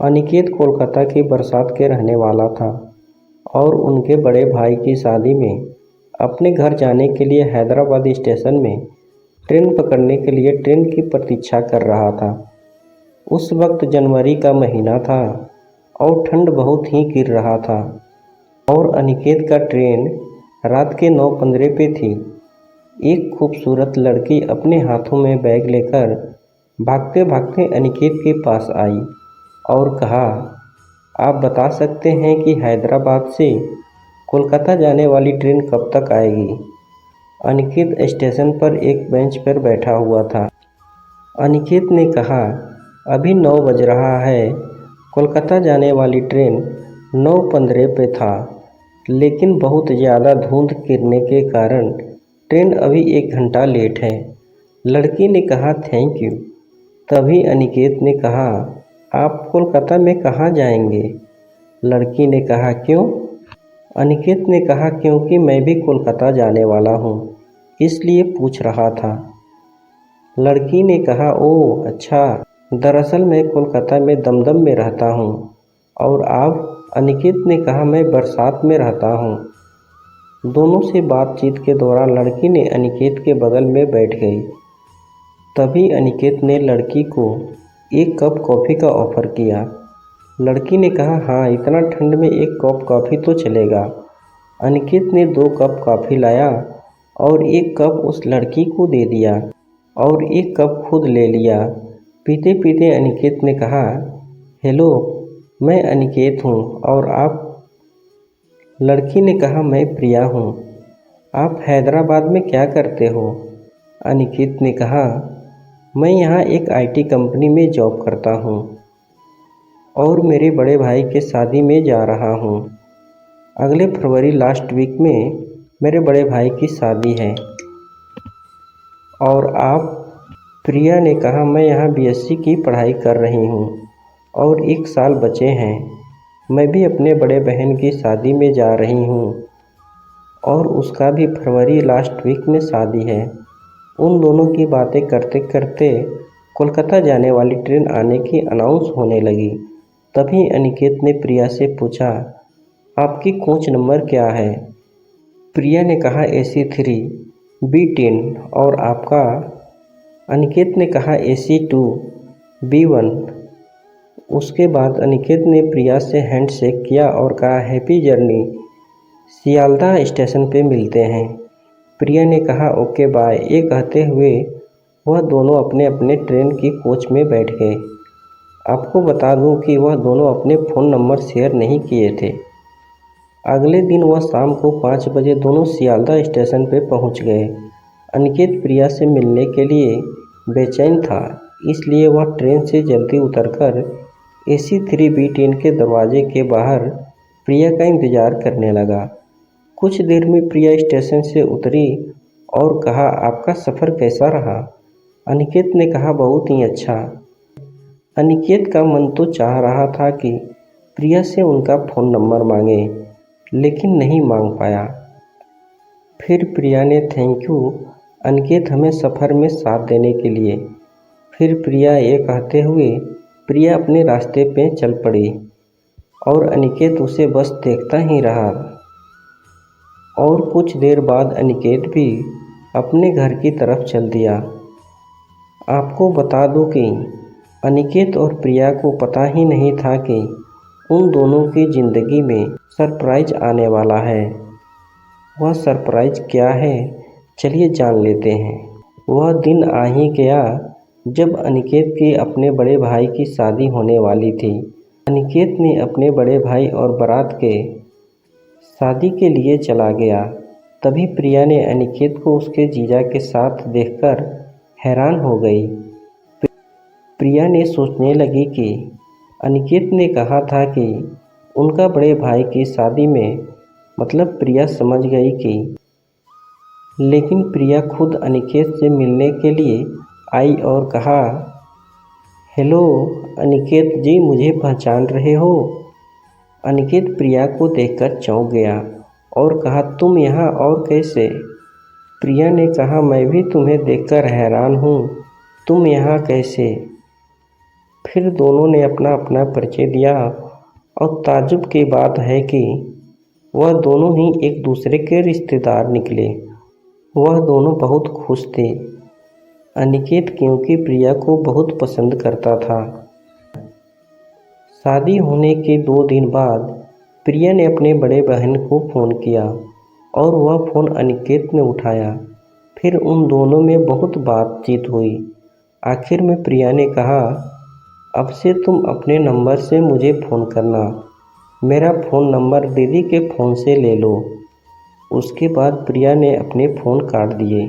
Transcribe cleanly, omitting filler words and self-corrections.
अनिकेत कोलकाता की बरसात के रहने वाला था और उनके बड़े भाई की शादी में अपने घर जाने के लिए हैदराबाद स्टेशन में ट्रेन पकड़ने के लिए ट्रेन की प्रतीक्षा कर रहा था। उस वक्त जनवरी का महीना था और ठंड बहुत ही गिर रहा था और अनिकेत का ट्रेन रात के 9:15 पे थी। एक खूबसूरत लड़की अपने हाथों में बैग लेकर भागते भागते अनिकेत के पास आई और कहा, आप बता सकते हैं कि हैदराबाद से कोलकाता जाने वाली ट्रेन कब तक आएगी? अनिकेत स्टेशन पर एक बेंच पर बैठा हुआ था। अनिकेत ने कहा, अभी 9 बज रहा है। कोलकाता जाने वाली ट्रेन 9:15 पे था, लेकिन बहुत ज़्यादा धुंध गिरने के कारण ट्रेन अभी 1 घंटा लेट है। लड़की ने कहा, थैंक यू। तभी अनिकेत ने कहा, आप कोलकाता में कहाँ जाएंगे? लड़की ने कहा, क्यों? अनिकेत ने कहा, क्योंकि मैं भी कोलकाता जाने वाला हूँ, इसलिए पूछ रहा था। लड़की ने कहा, ओह अच्छा, दरअसल मैं कोलकाता में दमदम में रहता हूँ। और आप? अनिकेत ने कहा, मैं बरसात में रहता हूँ। दोनों से बातचीत के दौरान लड़की ने अनिकेत के बगल में बैठ गई। तभी अनिकेत ने लड़की को 1 कप कॉफ़ी का ऑफ़र किया। लड़की ने कहा, हाँ, इतना ठंड में 1 कप कॉफ़ी तो चलेगा। अनिकेत ने 2 कप कॉफ़ी लाया और 1 कप उस लड़की को दे दिया और 1 कप खुद ले लिया। पीते पीते अनिकेत ने कहा, हेलो, मैं अनिकेत हूँ और आप? लड़की ने कहा, मैं प्रिया हूँ। आप हैदराबाद में क्या करते हो? अनिकेत ने कहा, मैं यहाँ एक IT कंपनी में जॉब करता हूँ और मेरे बड़े भाई के शादी में जा रहा हूँ। अगले फरवरी लास्ट वीक में मेरे बड़े भाई की शादी है। और आप? प्रिया ने कहा, मैं यहाँ BSc की पढ़ाई कर रही हूँ और 1 साल बचे हैं। मैं भी अपने बड़े बहन की शादी में जा रही हूँ और उसका भी फरवरी लास्ट वीक में शादी है। उन दोनों की बातें करते करते कोलकाता जाने वाली ट्रेन आने की अनाउंस होने लगी। तभी अनिकेत ने प्रिया से पूछा, आपकी कोच नंबर क्या है? प्रिया ने कहा, AC3 B10। और आपका? अनिकेत ने कहा, AC2 B1। उसके बाद अनिकेत ने प्रिया से हैंडशेक किया और कहा, हैप्पी जर्नी, सियालदह स्टेशन पे मिलते हैं। प्रिया ने कहा, ओके बाय। ये कहते हुए वह दोनों अपने अपने ट्रेन की कोच में बैठ गए। आपको बता दूं कि वह दोनों अपने फ़ोन नंबर शेयर नहीं किए थे। अगले दिन वह शाम को 5 बजे दोनों सियालदह स्टेशन पर पहुंच गए। अनिकेत प्रिया से मिलने के लिए बेचैन था, इसलिए वह ट्रेन से जल्दी उतरकर AC3 B10 के दरवाजे के बाहर प्रिया का इंतज़ार करने लगा। कुछ देर में प्रिया स्टेशन से उतरी और कहा, आपका सफ़र कैसा रहा? अनिकेत ने कहा, बहुत ही अच्छा। अनिकेत का मन तो चाह रहा था कि प्रिया से उनका फ़ोन नंबर मांगे, लेकिन नहीं मांग पाया। फिर प्रिया ने थैंक यू अनिकेत हमें सफ़र में साथ देने के लिए। फिर प्रिया ये कहते हुए प्रिया अपने रास्ते पे चल पड़ी और अनिकेत उसे बस देखता ही रहा। और कुछ देर बाद अनिकेत भी अपने घर की तरफ चल दिया। आपको बता दूं कि अनिकेत और प्रिया को पता ही नहीं था कि उन दोनों की ज़िंदगी में सरप्राइज आने वाला है। वह सरप्राइज क्या है, चलिए जान लेते हैं। वह दिन आ ही गया जब अनिकेत की अपने बड़े भाई की शादी होने वाली थी। अनिकेत ने अपने बड़े भाई और बारात के शादी के लिए चला गया। तभी प्रिया ने अनिकेत को उसके जीजा के साथ देखकर हैरान हो गई। प्रिया ने सोचने लगी कि अनिकेत ने कहा था कि उनका बड़े भाई की शादी में, मतलब प्रिया समझ गई कि। लेकिन प्रिया खुद अनिकेत से मिलने के लिए आई और कहा, हेलो अनिकेत जी, मुझे पहचान रहे हो? अनिकेत प्रिया को देखकर चौंक गया और कहा, तुम यहाँ और कैसे? प्रिया ने कहा, मैं भी तुम्हें देखकर हैरान हूँ, तुम यहाँ कैसे? फिर दोनों ने अपना अपना परिचय दिया और ताज्जुब की बात है कि वह दोनों ही एक दूसरे के रिश्तेदार निकले। वह दोनों बहुत खुश थे। अनिकेत क्योंकि प्रिया को बहुत पसंद करता था। शादी होने के 2 दिन बाद प्रिया ने अपने बड़े बहन को फ़ोन किया और वह फ़ोन अनिकेत ने उठाया। फिर उन दोनों में बहुत बातचीत हुई। आखिर में प्रिया ने कहा, अब से तुम अपने नंबर से मुझे फ़ोन करना, मेरा फ़ोन नंबर दीदी के फ़ोन से ले लो। उसके बाद प्रिया ने अपने फ़ोन काट दिए।